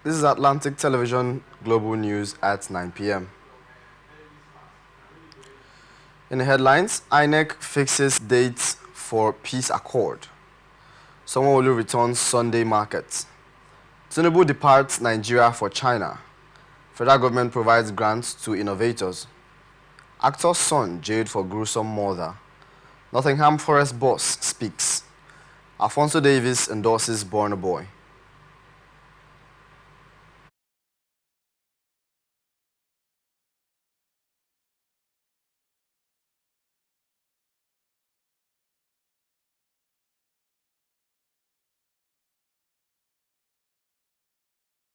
This is Atlantic Television Global News at 9 p.m. In the headlines, INEC fixes dates for peace accord. Sanwo-Olu returns Sunday market. Tinubu departs Nigeria for China. Federal government provides grants to innovators. Actor's son jailed for gruesome murder. Nottingham Forest boss speaks. Alfonso Davis endorses Burna Boy.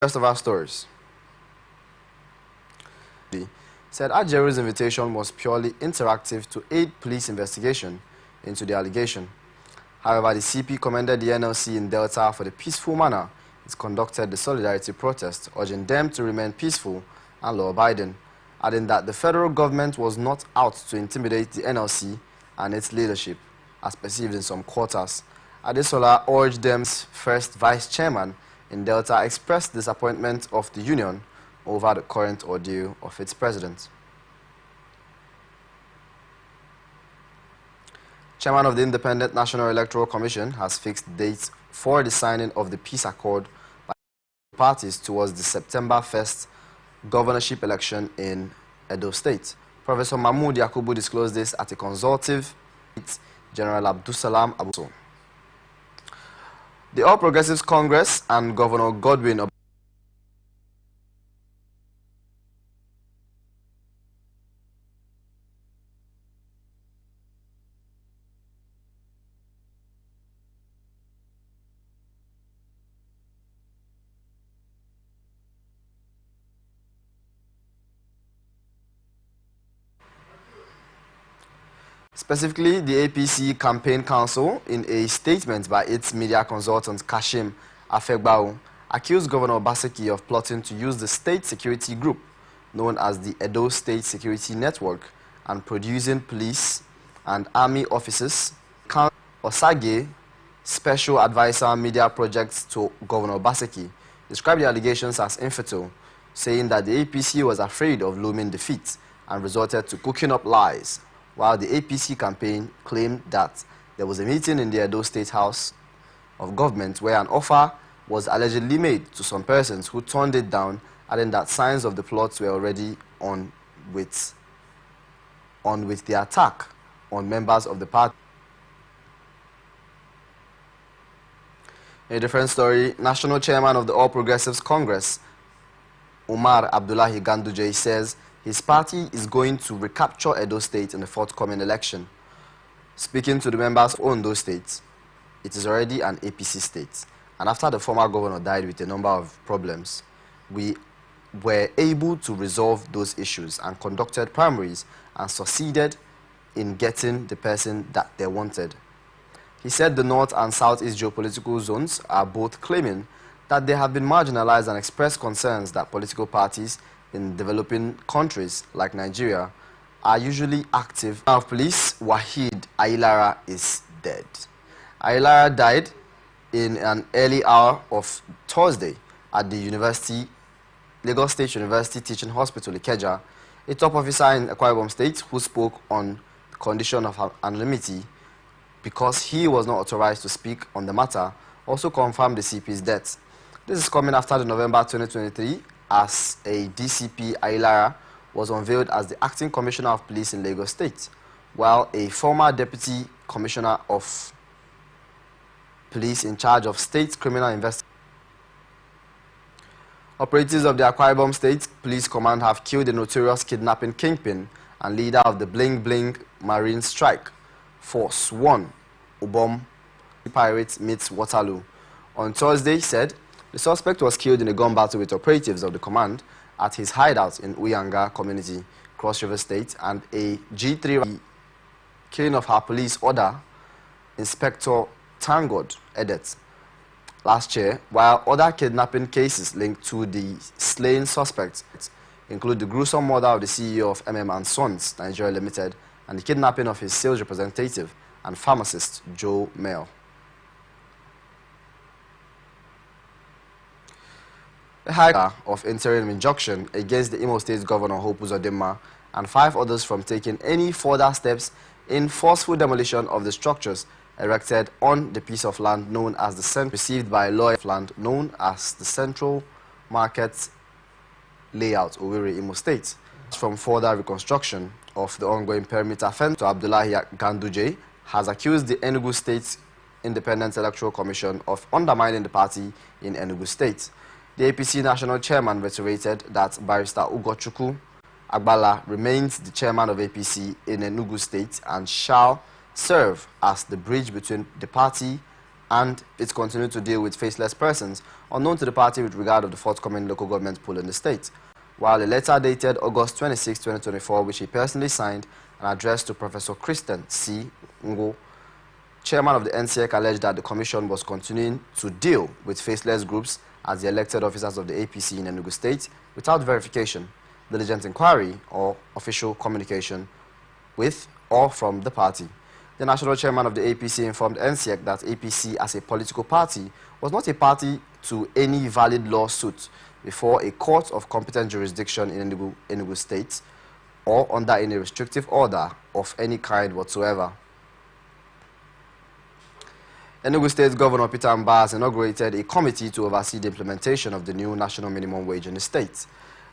Rest of our stories. Said Ajeru's invitation was purely interactive to aid police investigation into the allegation. However, the CP commended the NLC in Delta for the peaceful manner it conducted the solidarity protest, urging them to remain peaceful and law-abiding, adding that the federal government was not out to intimidate the NLC and its leadership, as perceived in some quarters. Adesola urged them's first vice chairman in Delta expressed disappointment of the union over the current ordeal of its president. Chairman of the Independent National Electoral Commission has fixed dates for the signing of the peace accord by parties towards the September 1st governorship election in Edo State. Professor Mahmoud Yakubu disclosed this at a consultative with General Abdusalam Abuso. The All Progressives Congress and Governor Godwin Specifically, the APC Campaign Council, in a statement by its media consultant Kashim Afegbao, accused Governor Obaseki of plotting to use the state security group, known as the Edo State Security Network, and producing police and army officers. Osage, special advisor media projects to Governor Obaseki, described the allegations as infertile, saying that the APC was afraid of looming defeat and resorted to cooking up lies, while the APC campaign claimed that there was a meeting in the Edo State House of Government where an offer was allegedly made to some persons who turned it down, adding that signs of the plots were already on with the attack on members of the party. In a different story, National Chairman of the All Progressives Congress, Umar Abdullahi Ganduje, says his party is going to recapture Edo State in the forthcoming election. Speaking to the members of Ondo State, it is already an APC state, and after the former governor died with a number of problems, we were able to resolve those issues and conducted primaries and succeeded in getting the person that they wanted. He said the North and Southeast geopolitical zones are both claiming that they have been marginalized and expressed concerns that political parties in developing countries like Nigeria are usually active. Now, police Wahid Ailara is dead. Ailara died in an early hour of Thursday at the Lagos State University Teaching Hospital, Ikeja. A top officer in Akwa Ibom State who spoke on the condition of anonymity because he was not authorized to speak on the matter also confirmed the CP's death. This is coming after the November 2023 as a DCP Ailara was unveiled as the acting commissioner of police in Lagos State, while a former deputy commissioner of police in charge of state criminal investigation. Operatives of the Akwa Ibom State Police Command have killed a notorious kidnapping kingpin and leader of the Bling Bling Marine Strike Force 1, Ubom Pirates meets Waterloo. On Thursday, he said the suspect was killed in a gun battle with operatives of the command at his hideout in Uyanga community, Cross River State, and a G3 killing of her police order, Inspector Tangod Edet, last year, while other kidnapping cases linked to the slain suspects include the gruesome murder of the CEO of MM & Sons Nigeria Limited and the kidnapping of his sales representative and pharmacist, Joe Mail. The High Court of interim injunction against the Imo State Governor Hope Uzodinma and 5 others from taking any further steps in forceful demolition of the structures erected on the piece of land known as the Central, received by law of land known as the Central Market Layout, Owerri, Imo State. From further reconstruction of the ongoing perimeter fence, to Abdullahi Ganduje has accused the Enugu State Independent Electoral Commission of undermining the party in Enugu State. The APC national chairman reiterated that Barrister Ugochukwu Agbala remains the chairman of APC in Enugu State and shall serve as the bridge between the party and it continued to deal with faceless persons unknown to the party with regard of the forthcoming local government poll in the state. While a letter dated August 26, 2024, which he personally signed and addressed to Professor Christian C. Ngo, chairman of the NCEC, alleged that the commission was continuing to deal with faceless groups as the elected officers of the APC in Enugu State without verification, diligent inquiry, or official communication with or from the party. The national chairman of the APC informed NCEC that APC as a political party was not a party to any valid lawsuit before a court of competent jurisdiction in Enugu State or under any restrictive order of any kind whatsoever. Enugu State Governor Peter Mbah has inaugurated a committee to oversee the implementation of the new national minimum wage in the state.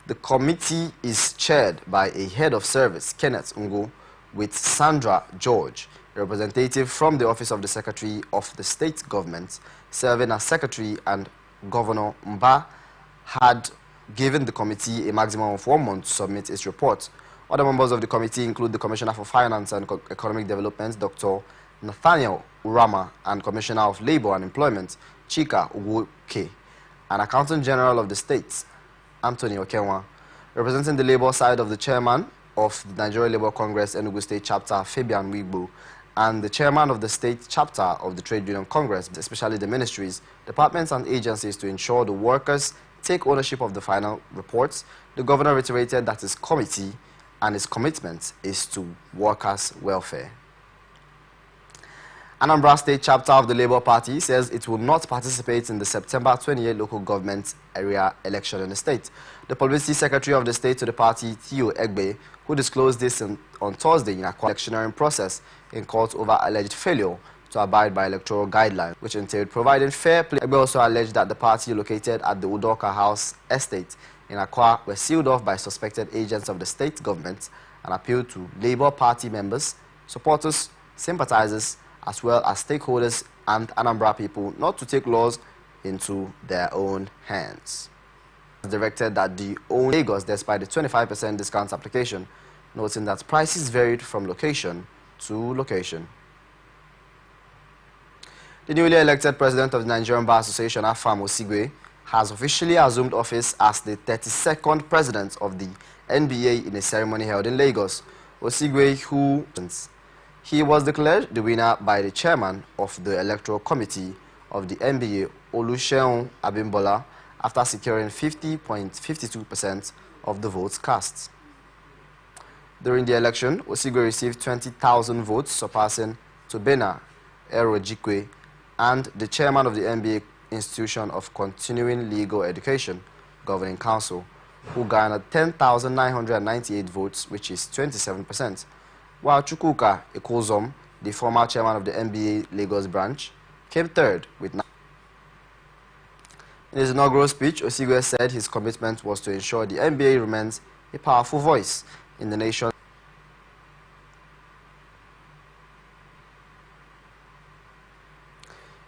The committee is chaired by a head of service, Kenneth Ngo, with Sandra George, a representative from the Office of the Secretary of the State Government, serving as Secretary, and Governor Mbah had given the committee a maximum of 1 month to submit its report. Other members of the committee include the Commissioner for Finance and Economic Development, Dr. Nathaniel Urama, and Commissioner of Labour and Employment, Chika Ugoke, and Accountant General of the State, Anthony Okenwa. Representing the Labour side of the Chairman of the Nigeria Labour Congress Enugu State Chapter, Fabian Wigbo, and the Chairman of the State Chapter of the Trade Union Congress, especially the ministries, departments and agencies, to ensure the workers take ownership of the final reports. The Governor reiterated that his committee and his commitment is to workers' welfare. Anambra State Chapter of the Labour Party says it will not participate in the September 28 local government area election in the state. The Publicity Secretary of the state to the party, Theo Egbe, who disclosed this on Thursday in a electioneering process in court over alleged failure to abide by electoral guidelines, which entailed providing fair play. Egbe also alleged that the party located at the Udoka House estate in Akwa were sealed off by suspected agents of the state government, and appealed to Labour Party members, supporters, sympathizers, as well as stakeholders and Anambra people not to take laws into their own hands. Directed that the own Lagos despite the 25% discount application, noting that prices varied from location to location. The newly elected president of the Nigerian Bar Association, Afam Osigwe, has officially assumed office as the 32nd president of the NBA in a ceremony held in Lagos. Osigwe, he was declared the winner by the chairman of the electoral committee of the NBA, Oluseun Abimbola, after securing 50.52% of the votes cast. During the election, Osigwe received 20,000 votes, surpassing Tobena Erojikwe and the chairman of the NBA Institution of Continuing Legal Education Governing Council, who garnered 10,998 votes, which is 27%. While Chukwuka Ekozom, the former chairman of the NBA Lagos branch, came third with 9. In his inaugural speech, Osigwe said his commitment was to ensure the NBA remains a powerful voice in the nation.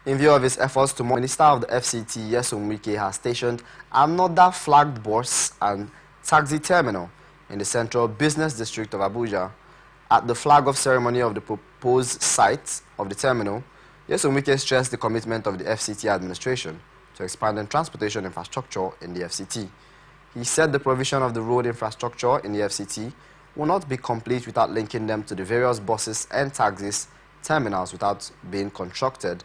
In view of his efforts to monitor, Minister of the FCT, Nyesom Wike, has stationed another flagged bus and taxi terminal in the central business district of Abuja. At the flag-off ceremony of the proposed site of the terminal, Nyesom Wike stressed the commitment of the FCT administration to expanding transportation infrastructure in the FCT. He said the provision of the road infrastructure in the FCT will not be complete without linking them to the various buses and taxis terminals without being constructed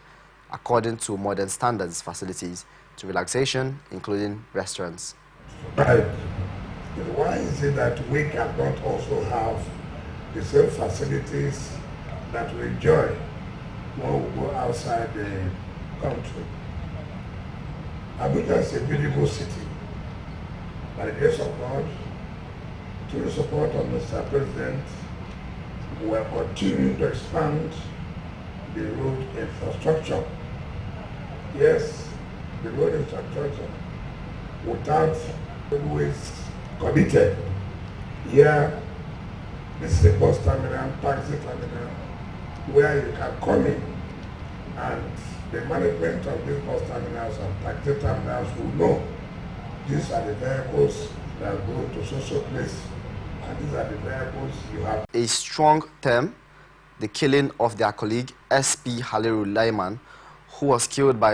according to modern standards facilities to relaxation, including restaurants. Right. Why is it that we cannot also have the same facilities that we enjoy when we go outside the country? Abuja is a beautiful city. By the grace of God, through the support of Mr. President, we are continuing to expand the road infrastructure. Yes, the road infrastructure, without always committed. Here, this is a bus terminal, taxi terminal, where you can come in, and the management of these bus terminals and taxi terminals will know these are the vehicles that go to social place, and these are the vehicles you have. A strong term, the killing of their colleague SP Haliru Laiman, who was killed by